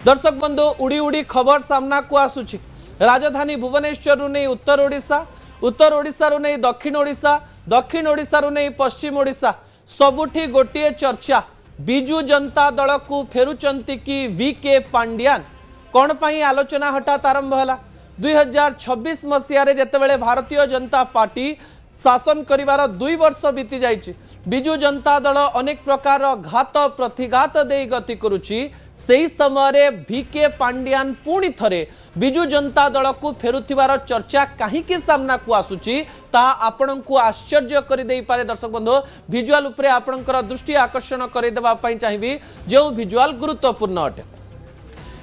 दर्शक बंधु उड़ी उड़ी खबर सामना को आसुची। राजधानी भुवनेश्वर नहीं उत्तर ओडिशा नहीं दक्षिण ओडिशा, दक्षिण ओडिशा नहीं पश्चिम ओडिशा, सबुठी गोटे चर्चा बिजु जनता दल को फेरुचंती कि वीके पांड्यान। कौन पाई आलोचना हठात आरंभ है 2026 मसीह जितेबाला भारतीय जनता पार्टी शासन करिवार 2 वर्ष बीती जाइए। बिजु जनता दल अनेक प्रकार घात प्रतिघात दे गति करुची। सेही समय वीके पांड्यान पुणी थरे बिजु जनता दल को फेरुथिबार चर्चा कहीं सामना को आसुची ता आपण को आश्चर्य कर दे पारे। दर्शक बंधु भिजुआल उपरे आपणकर दृष्टि आकर्षण करदेवा चाहिए जो भिजुआल गुरुत्वपूर्ण अटे।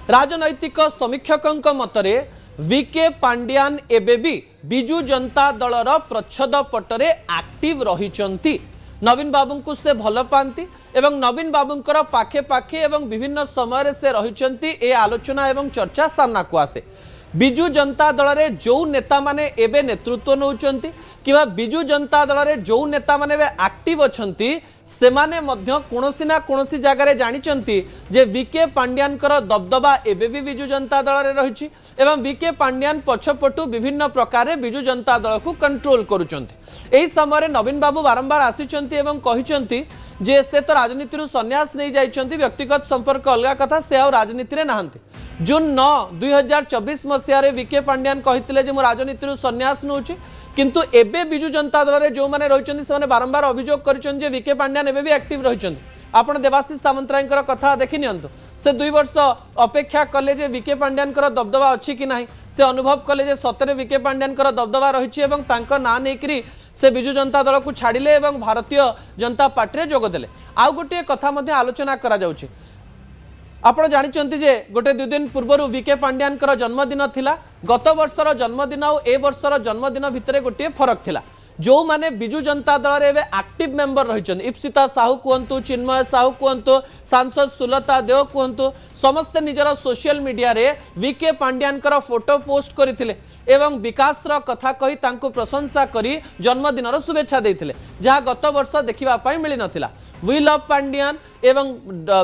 राजनैतिक समीक्षकों मतरे वीके पांड्यान एबेबी बिजु जनता दलर प्रच्छद पटरे एक्टिव रहिचंती। नवीन बाबू को से भल पाती एवं नवीन बाबूंकर पाखे पाखे एवं विभिन्न समय से रहिचंती ए आलोचना एवं चर्चा सामना को आसे। बिजु जनता दल रे जो नेता माने एबे नेतृत्व नौचंती किबा बिजु जनता दल रे जो नेता माने एक्टिव अछंती सेमाने मध्य कोनोसी ना कोनोसी जगार जानिचंती जे वीके पांड्यानकर दबदबा एबे भी बिजु जनता दल रे रहिछि एवं वीके पांड्यान पछपटु विभिन्न प्रकार बिजु जनता दल को कंट्रोल करुचंती। एही समय नवीन बाबू बारंबार आसिचंती एवं कहिचंती जे से तो राजनीति सन्यास नहीं जाइछंती, व्यक्तिगत संपर्क अलग कथा, से आ राजनीति रे नाहंती। जून 9 2024 मसीह वीके पांड्यान कहिथिले जे मो राजनीति सन्यास नउछि, किंतु एबे बिजु जनता दल रे जो माने रहिचंती से बारंबार अभियोग करिसंती जे वीके पांड्यान एबे भी एक्टिव रहिचंती। आपण देवाशीष सामंतरायकर कथा देखि नियंतु। से 2 वर्ष अपेक्षा कले जे वीके पांड्यानकर दबदबा अछि कि नाही, से अनुभव कले जे सतरे वीके पांड्यानकर दबदबा रहिछि एवं तांको ना नेकरी से बिजु जनता दल को छाड़िले एवं भारतीय जनता पार्टी रे जोग देले। आउ गोटे कथा मध्ये आलोचना करा जाउछि। आपण जानिचंती जे गोटे 2 दिन पूर्व वीके पांड्यानकर जन्मदिन थिला। गत वर्षर जन्मदिन और ए वर्षर जन्मदिन भितरे गोटे फरक थिला। जो माने बिजु जनता दल रे एक्टिव मेंबर रहिचंती, इप्सिता साहू कहतु, चिन्मय साहू कहतु, सांसद सुलता देव कहतु, समस्त निजर सोशल मीडिया रे वीके पांड्यानकर फोटो पोस्ट करथिले एवं विकास र कथा कही तांको प्रशंसा करी जन्मदिन र शुभेच्छा देथिले, जहा गत वर्ष देखिबा पई मिली नथिला। वी लव पांड्यान एवं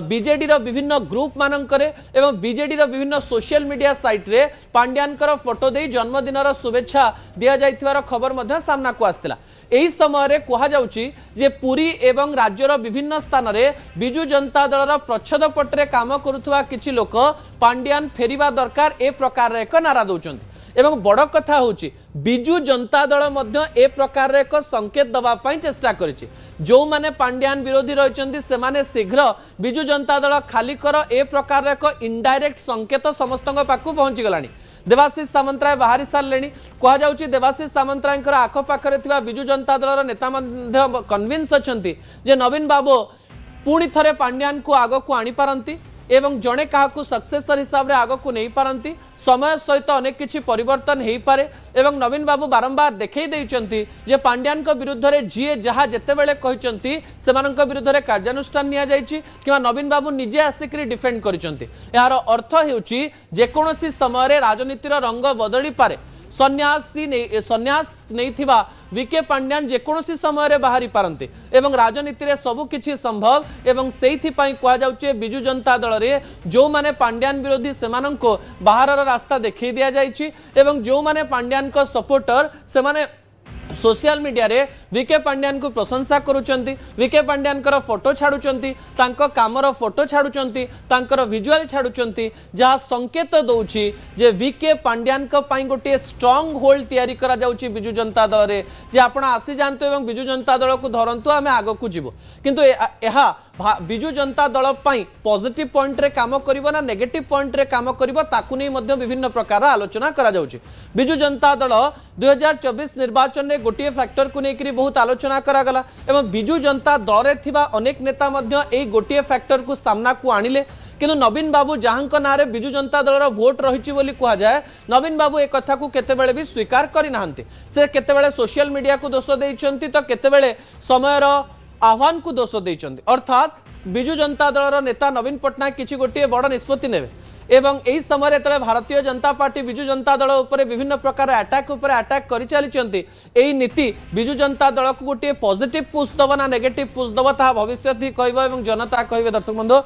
बीजेडी रो विभिन्न ग्रुप मानकरे एवं बीजेडी रो विभिन्न सोशल मीडिया साइट रे पांड्यानकर फोटो दे जन्मदिन रो शुभेच्छा दिया जाइथिबार खबर मध्ये सामना को आस्तिला। एही समय रे कहा जाउची जे पुरी एवं राज्यर विभिन्न स्थान रे बिजु जनता दल रो प्रच्छद पटरे काम करुथुवा किछि लोक पांड्यान फेरिबा दरकार ए प्रकार एक नारा दउचंती। एवं बड़ कथा होची बिजु जनता दल मध्य ए प्रकार एक संकेत दबा पाई चेष्टा करिछि। जो माने पांड्यान विरोधी रहिचंती से माने शीघ्र बिजु जनता दल खाली कर ए प्रकार एक इनडायरेक्ट संकेत समस्तଙ୍କ पाखु पहुंची गलानी। देवाशीष सामंतराय बाहरी सारलेनी। कहा जाउची देवाशीष सामंतरायकर आख पाखरे थिबा बिजु जनता दलर नेता मध्य कन्विन्स अछंती जे नवीन बाबू पुणी थरे पांड्यान को आग को आनी पारंती एवं जड़े क्या सक्सेसर हिसाब से आग को नहीं पारती। समय सहित अनेक किछि परिवर्तन हो पारे एवं नवीन बाबू बारंबार देखई देइचंती जे पांड्यान विरुद्ध रे जीए जहाँ जेतेबेले कहिचंती सेमानंक विरुद्ध रे कार्यानुष्ठान निया जाइछि किंवा नवीन बाबू निजे आसिकरी डिफेंड करिचंती। यार अर्थ हेउछि जेकोनोसी समय राजनीतिर रंग बदली पारे। सन्यास नहीं वीके पांड्यान जेकोनोसी समय बाहरी पारंते एवं राजनीति रे सबु किछि संभव एवं सेइथि पई कहा जाउचे बिजु जनता दल रे जो माने पांड्यान विरोधी सेमानंको बाहरर रास्ता देखै दिया जाइछि एवं जो माने पांड्यान को सपोर्टर से माने सोशल मीडिया रे वीके पांड्यान को प्रशंसा करुचंती, वीके पांड्यान कर फोटो छाड़ुचंती, तांको कामर फोटो छाड़ुचंती, तांकर विजुअल छाड़ुचंती, जहाँ संकेत दउछि जे वीके पांड्यान को पई गोटे स्ट्रांग होल्ड तैयारी करा जाउछि बिजु जनता दल रे जे आपण आसी जानतो एवं बिजु जनता दल को धरंतु आमे आगो को जीवो। किंतु एहा बिजु जनता दल पई पॉजिटिव पॉइंट रे काम करिवो ना नेगेटिव पॉइंट रे काम करिवो ताकु नै मध्य विभिन्न प्रकार आलोचना करा जाउछि। बिजु जनता दल 2024 निर्वाचन रे गोटे फैक्टर को लेकर बहुत आलोचना करा गला एवं बिजु जनता दल रे थिबा अनेक नेता मध्य एई गोटे फैक्टर को सामना को आनिले। किंतु नवीन बाबू जहां नारे बिजु जनता दल भोट रही बोली कहा जाए, नवीन बाबू एक कथा को केतेबेले भी स्वीकार करि नाहंती। से केतेबेले सोशल मीडिया को दोष देइचंती तो केतेबेले समयर आह्वान को दोष देइचंती। अर्थात बिजु जनता दल नेता नवीन पट्टनायक किछि गोटे बड़ निष्पत्ति नेबे एवं यही समय भारतीय जनता पार्टी बिजु जनता दल उपर विभिन्न प्रकार अटैक कर चली नीति बिजु जनता दल को गोटे पॉजिटिव पुश दब ना नेगेटिव पुश दब ता भविष्य ही कहब जनता कहे। दर्शक बंधु।